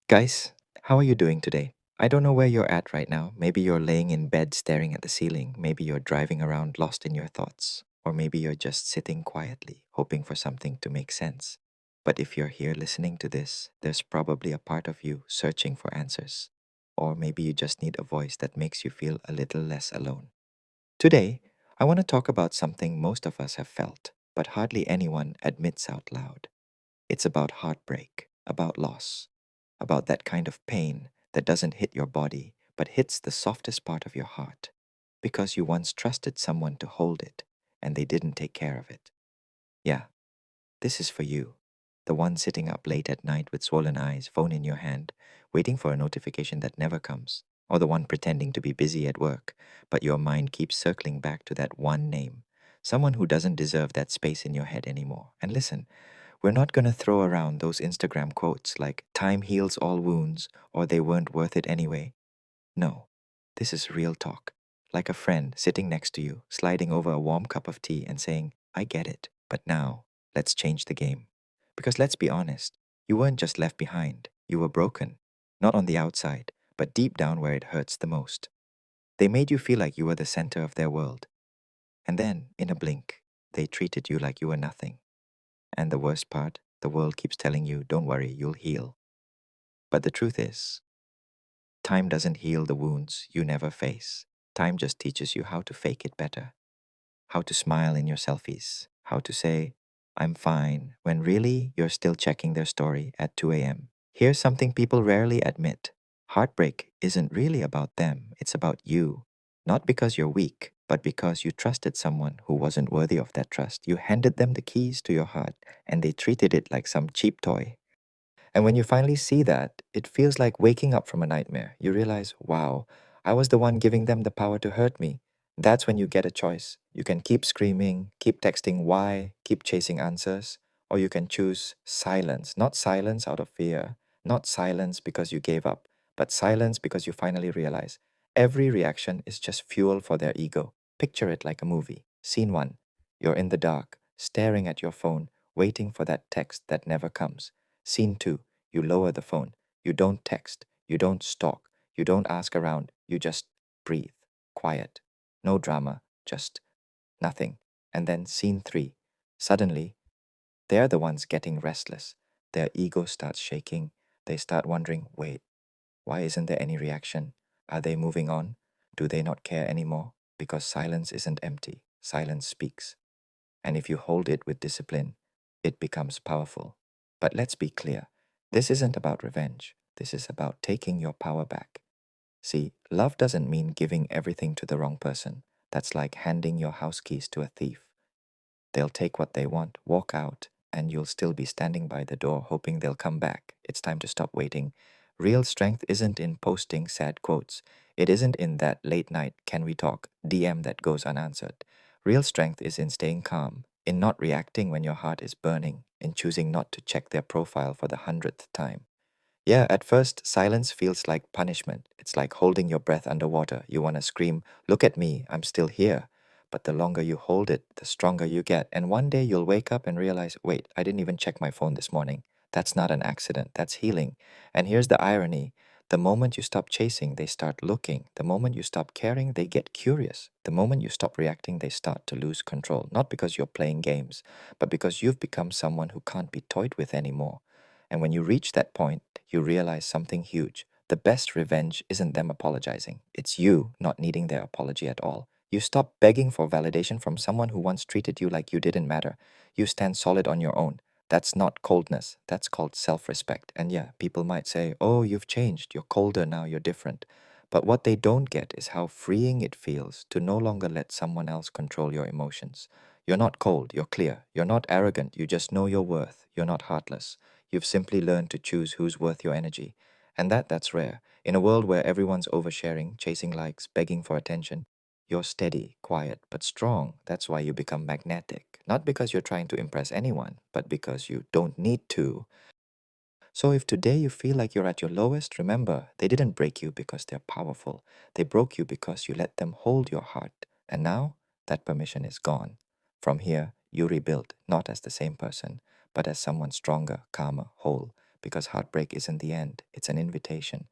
Guys, how are you doing today? I don't know where you're at right now. Maybe you're laying in bed staring at the ceiling. Maybe you're driving around lost in your thoughts. Or maybe you're just sitting quietly, hoping for something to make sense. But if you're here listening to this, there's probably a part of you searching for answers. Or maybe you just need a voice that makes you feel a little less alone. Today, I want to talk about something most of us have felt, but hardly anyone admits out loud. It's about heartbreak, about loss, about that kind of pain that doesn't hit your body but hits the softest part of your heart because you once trusted someone to hold it and they didn't take care of it. Yeah, this is for you, the one sitting up late at night with swollen eyes, phone in your hand, waiting for a notification that never comes, or the one pretending to be busy at work, but your mind keeps circling back to that one name, someone who doesn't deserve that space in your head anymore. And listen, we're not going to throw around those Instagram quotes like time heals all wounds or they weren't worth it anyway. No, this is real talk. Like a friend sitting next to you, sliding over a warm cup of tea and saying, I get it, but now let's change the game. Because let's be honest, you weren't just left behind, you were broken. Not on the outside, but deep down where it hurts the most. They made you feel like you were the center of their world. And then, in a blink, they treated you like you were nothing. And the worst part, the world keeps telling you, don't worry, you'll heal. But the truth is, time doesn't heal the wounds you never face. Time just teaches you how to fake it better, how to smile in your selfies, how to say, I'm fine, when really you're still checking their story at 2 a.m. Here's something people rarely admit. Heartbreak isn't really about them, it's about you. Not because you're weak, but because you trusted someone who wasn't worthy of that trust. You handed them the keys to your heart, and they treated it like some cheap toy. And when you finally see that, it feels like waking up from a nightmare. You realize, wow, I was the one giving them the power to hurt me. That's when you get a choice. You can keep screaming, keep texting why, keep chasing answers, or you can choose silence. Not silence out of fear, not silence because you gave up, but silence because you finally realize every reaction is just fuel for their ego. Picture it like a movie. Scene one, you're in the dark, staring at your phone, waiting for that text that never comes. Scene 2, you lower the phone. You don't text. You don't stalk. You don't ask around. You just breathe. Quiet. No drama. Just nothing. And then scene 3. Suddenly, they're the ones getting restless. Their ego starts shaking. They start wondering, wait, why isn't there any reaction? Are they moving on? Do they not care anymore? Because silence isn't empty. Silence speaks. And if you hold it with discipline, it becomes powerful. But let's be clear, this isn't about revenge. This is about taking your power back. See, love doesn't mean giving everything to the wrong person. That's like handing your house keys to a thief. They'll take what they want, walk out, and you'll still be standing by the door hoping they'll come back. It's time to stop waiting. Real strength isn't in posting sad quotes. It isn't in that late night, can we talk, DM that goes unanswered. Real strength is in staying calm, in not reacting when your heart is burning, in choosing not to check their profile for the 100th time. Yeah, at first, silence feels like punishment. It's like holding your breath underwater. You want to scream, look at me, I'm still here. But the longer you hold it, the stronger you get. And one day you'll wake up and realize, wait, I didn't even check my phone this morning. That's not an accident, that's healing. And here's the irony, the moment you stop chasing, they start looking. The moment you stop caring, they get curious. The moment you stop reacting, they start to lose control. Not because you're playing games, but because you've become someone who can't be toyed with anymore. And when you reach that point, you realize something huge. The best revenge isn't them apologizing, it's you not needing their apology at all. You stop begging for validation from someone who once treated you like you didn't matter. You stand solid on your own. That's not coldness, that's called self respect. And yeah, people might say, oh, you've changed, you're colder now, you're different. But what they don't get is how freeing it feels to no longer let someone else control your emotions. You're not cold, you're clear. You're not arrogant, you just know your worth. You're not heartless. You've simply learned to choose who's worth your energy. And that's rare. In a world where everyone's oversharing, chasing likes, begging for attention, you're steady, quiet, but strong. That's why you become magnetic. Not because you're trying to impress anyone, but because you don't need to. So if today you feel like you're at your lowest, remember, they didn't break you because they're powerful. They broke you because you let them hold your heart. And now that permission is gone. From here, you rebuild, not as the same person, but as someone stronger, calmer, whole. because heartbreak isn't the end, it's an invitation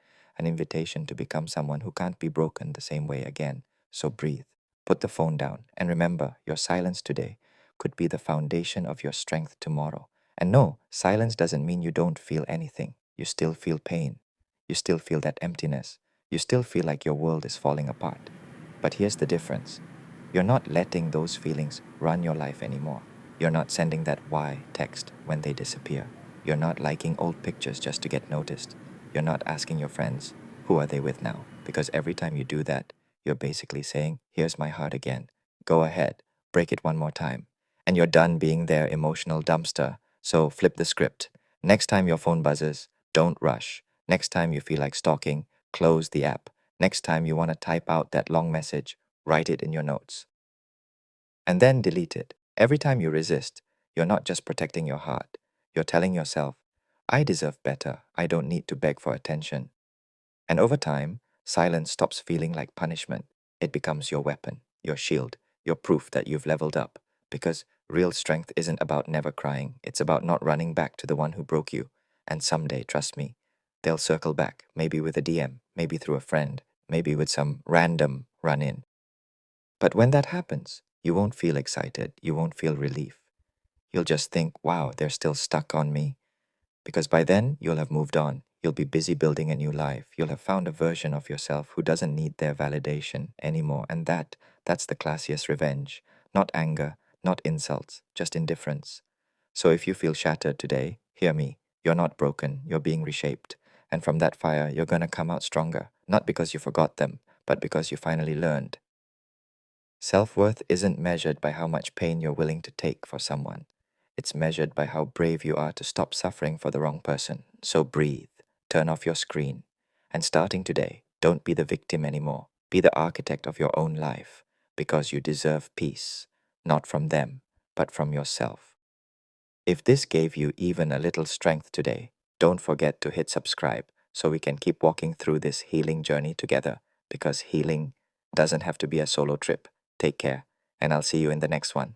to become someone who can't be broken the same way again. So breathe, put the phone down, and remember your silence today could be the foundation of your strength tomorrow. And no, silence doesn't mean you don't feel anything. You still feel pain. You still feel that emptiness. You still feel like your world is falling apart. But here's the difference. You're not letting those feelings run your life anymore. You're not sending that why text when they disappear. You're not liking old pictures just to get noticed. You're not asking your friends, who are they with now? Because every time you do that, you're basically saying, here's my heart again. Go ahead, break it one more time. And you're done being their emotional dumpster. So flip the script. Next time your phone buzzes, don't rush. Next time you feel like stalking, close the app. Next time you want to type out that long message, write it in your notes. And then delete it. Every time you resist, you're not just protecting your heart. You're telling yourself, I deserve better. I don't need to beg for attention. And over time, silence stops feeling like punishment. It becomes your weapon, your shield, your proof that you've leveled up. Because real strength isn't about never crying, it's about not running back to the one who broke you. And someday, trust me, they'll circle back, maybe with a DM, maybe through a friend, maybe with some random run in. But when that happens, you won't feel excited, you won't feel relief. You'll just think, wow, they're still stuck on me. Because by then, you'll have moved on. You'll be busy building a new life. You'll have found a version of yourself who doesn't need their validation anymore. And that's the classiest revenge. Not anger, not insults, just indifference. So if you feel shattered today, hear me. You're not broken, you're being reshaped. And from that fire, you're gonna come out stronger. Not because you forgot them, but because you finally learned. Self-worth isn't measured by how much pain you're willing to take for someone. It's measured by how brave you are to stop suffering for the wrong person. So breathe, turn off your screen, and starting today, don't be the victim anymore. Be the architect of your own life, because you deserve peace, not from them, but from yourself. If this gave you even a little strength today, don't forget to hit subscribe so we can keep walking through this healing journey together, because healing doesn't have to be a solo trip. Take care, and I'll see you in the next one.